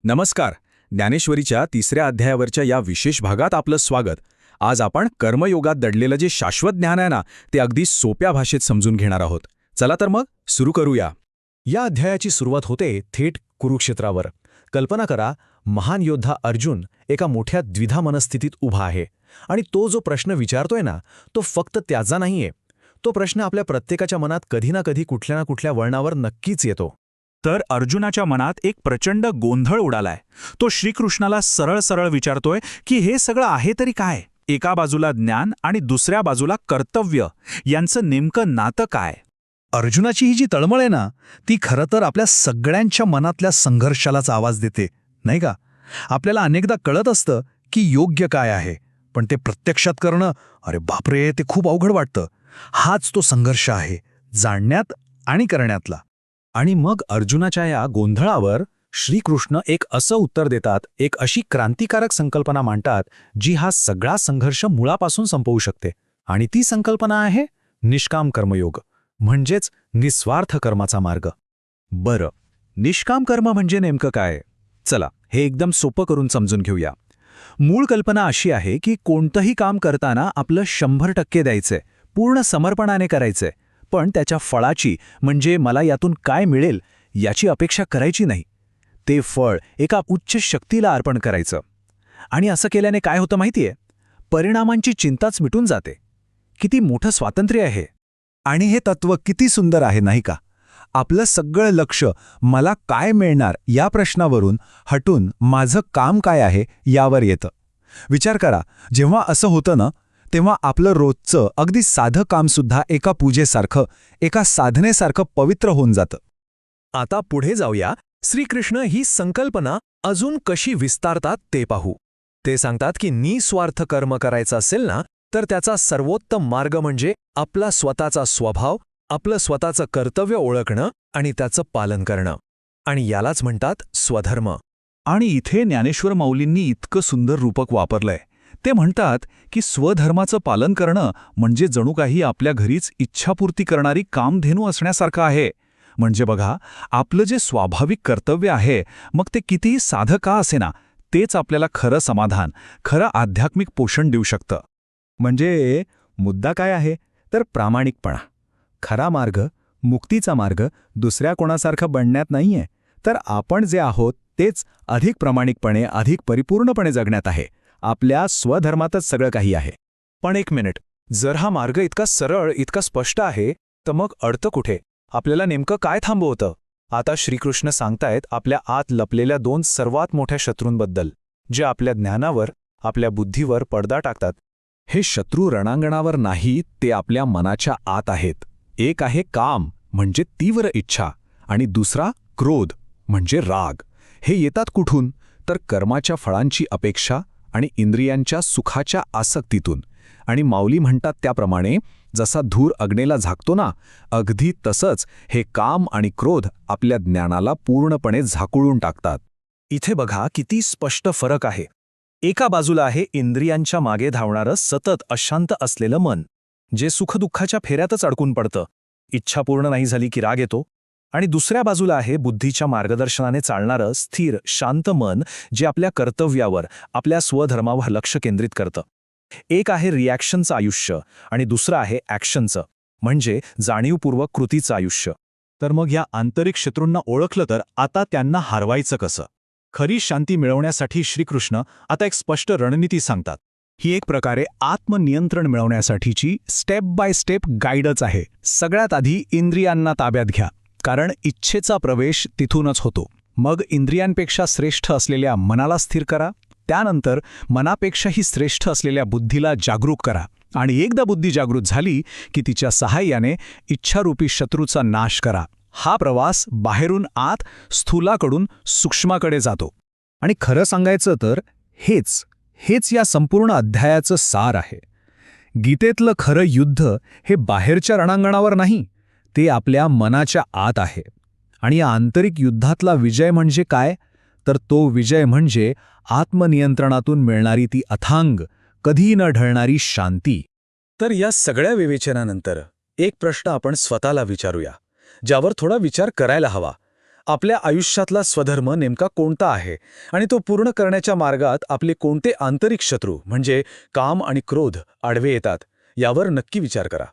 नमस्कार. ज्ञानेश्वरीच्या तिसऱ्या अध्यायावरच्या या विशेष भागात आपलं स्वागत. आज आपण कर्मयोगात दडलेलं जे शाश्वत ज्ञान आहे ना, ते अगदी सोप्या भाषेत समजून घेणार आहोत. चला तर मग सुरू करूया. या अध्यायाची सुरुवात होते थेट कुरुक्षेत्रावर. कल्पना करा, महान योद्धा अर्जुन एका मोठ्या द्विधा मनस्थितीत उभा आहे आणि तो जो प्रश्न विचारतोय ना, तो फक्त त्याचा नाहीये. तो प्रश्न आपल्या प्रत्येकाच्या मनात कधी ना कधी कुठल्या ना कुठल्या वळणावर नक्कीच येतो. तर अर्जुनाच्या मनात एक प्रचंड गोंधळ उडालाय. तो श्रीकृष्णाला सरळ सरळ विचारतोय की हे सगळं आहे तरी काय? एका बाजूला ज्ञान आणि दुसऱ्या बाजूला कर्तव्य, यांचं नेमकं नातं काय? अर्जुनाची ही जी तळमळ आहे ना, ती खरं तर आपल्या सगळ्यांच्या मनातल्या संघर्षालाच आवाज देते, नाही का? आपल्याला अनेकदा कळत असतं की योग्य काय आहे, पण ते प्रत्यक्षात करणं, अरे बापरे, ते खूप अवघड वाटतं. हाच तो संघर्ष आहे, जाणण्यात आणि करण्यातला. आणि मग अर्जुनाच्या या गोंधळावर श्रीकृष्ण एक असं उत्तर देतात, एक अशी क्रांतिकारक संकल्पना मांडतात जी हा सगळा संघर्ष मुळापासून संपवू शकते. आणि ती संकल्पना आहे निष्काम कर्मयोग, म्हणजेच निस्वार्थ कर्माचा मार्ग. बरं, निष्काम कर्म म्हणजे नेमकं काय? चला, हे एकदम सोपं करून समजून घेऊया. मूळ कल्पना अशी आहे की कोणतंही काम करताना आपलं 100% द्यायचंय, पूर्ण समर्पणाने करायचंय, पण त्याच्या फळाची, म्हणजे मला यातून काय मिळेल याची अपेक्षा करायची नाही. ते फळ एका उच्च शक्तीला अर्पण करायचं. आणि असं केल्याने काय होतं माहितीये? परिणामांची चिंताच मिटून जाते. किती मोठं स्वातंत्र्य आहे. आणि हे तत्व किती सुंदर आहे, नाही का? आपलं सगळं लक्ष मला काय मिळणार या प्रश्नावरून हटून माझं काम काय आहे यावर येतं. विचार करा, जेव्हा असं होतं ना, तेव्हा आपलं रोजचं अगदी साधं कामसुद्धा एका पूजेसारखं, एका साधनेसारखं पवित्र होऊन जातं. आता पुढे जाऊया. श्रीकृष्ण ही संकल्पना अजून कशी विस्तारतात ते पाहू. ते सांगतात की निस्वार्थ कर्म करायचं असेल ना, तर त्याचा सर्वोत्तम मार्ग म्हणजे आपला स्वतःचा स्वभाव, आपलं स्वतःचं कर्तव्य ओळखणं आणि त्याचं पालन करणं. आणि यालाच म्हणतात स्वधर्म. आणि इथे ज्ञानेश्वर माऊलींनी इतकं सुंदर रूपक वापरलंय. ते म्हणतात की स्वधर्माचं पालन करणं म्हणजे जणू काही आपल्या घरीच इच्छापूर्ती करणारी कामधेनू असण्यासारखं आहे. म्हणजे बघा, आपलं जे स्वाभाविक कर्तव्य आहे, मग ते कितीही साधं का असेना, तेच आपल्याला खरं समाधान, खरं आध्यात्मिक पोषण देऊ शकतं. म्हणजे मुद्दा काय आहे? तर प्रामाणिकपणा. खरा मार्ग, मुक्तीचा मार्ग दुसऱ्या कोणासारखं बनण्यात नाहीये, तर आपण जे आहोत तेच अधिक प्रामाणिकपणे, अधिक परिपूर्णपणे जगण्यात आहे. आपल्या स्वधर्मातच सगळं काही आहे. पण एक मिनिट, जर हा मार्ग इतका सरळ, इतका स्पष्ट आहे, तर मग अडतं कुठे? आपल्याला नेमकं काय थांबवतं? आता श्रीकृष्ण सांगतायत आपल्या आत लपलेल्या दोन सर्वात मोठ्या शत्रूंबद्दल, जे आपल्या ज्ञानावर, आपल्या बुद्धीवर पडदा टाकतात. हे शत्रू रणांगणावर नाही, ते आपल्या मनाच्या आत आहेत. एक आहे काम, म्हणजे तीव्र इच्छा, आणि दुसरा क्रोध, म्हणजे राग. हे येतात कुठून? तर कर्माच्या फळांची अपेक्षा आणि इंद्रियांच्या सुखाच्या आसक्तीतून. आणि माऊली म्हणतात त्याप्रमाणे, जसा धूर अग्नेला झाकतो ना, अगदी तसंच हे काम आणि क्रोध आपल्या ज्ञानाला पूर्णपणे झाकुळून टाकतात. इथे बघा किती स्पष्ट फरक आहे. एका बाजूला आहे इंद्रियांच्या मागे धावणारं सतत अशांत असलेलं मन, जे सुखदुःखाच्या फेऱ्यातच अडकून पडतं. इच्छा पूर्ण नाही झाली की राग येतो. आणि दुसऱ्या बाजूला आहे बुद्धीच्या मार्गदर्शनाने चालणारं स्थिर, शांत मन, जे आपल्या कर्तव्यावर, आपल्या स्वधर्मावर लक्ष केंद्रित करतं. एक आहे रिॲक्शनचं आयुष्य आणि दुसरं आहे ॲक्शनचं, म्हणजे जाणीवपूर्वक कृतीचं आयुष्य. तर मग या आंतरिक शत्रूंना ओळखलं तर आता त्यांना हरवायचं कसं? खरी शांती मिळवण्यासाठी श्रीकृष्ण आता एक स्पष्ट रणनीती सांगतात. ही एक प्रकारे आत्मनियंत्रण मिळवण्यासाठीची स्टेप बाय स्टेप गाईडच आहे. सगळ्यात आधी इंद्रियांना ताब्यात घ्या, कारण इच्छेचा प्रवेश तिथूनच होतो. मग इंद्रियांपेक्षा श्रेष्ठ असलेल्या मनाला स्थिर करा. त्यानंतर मनापेक्षाही श्रेष्ठ असलेल्या बुद्धीला जागरूक करा. आणि एकदा बुद्धी जागृत झाली की तिच्या सहाय्याने इच्छारूपी शत्रूचा नाश करा. हा प्रवास बाहेरून आत, स्थूलाकडून सूक्ष्माकडे जातो. आणि खरं सांगायचं तर हेच या संपूर्ण अध्यायाचं सार आहे. गीतेतलं खरं युद्ध हे बाहेरच्या रणांगणावर नाही, ते आपल्या मनाच्या आत आहे. आणि या आंतरिक युद्धातला विजय म्हणजे काय? तर तो विजय म्हणजे आत्मनियंत्रणातून मिळणारी ती अथांग, कधी न ढळणारी शांती. तर या सगळ्या विवेचनानंतर एक प्रश्न आपण स्वतःला विचारूया, ज्यावर थोडा विचार करायला हवा. आपल्या आयुष्यातला स्वधर्म नेमका कोणता आहे आणि तो पूर्ण करण्याच्या मार्गात आपले कोणते आंतरिक शत्रू म्हणजे काम आणि क्रोध आडवे येतात यावर नक्की विचार करा.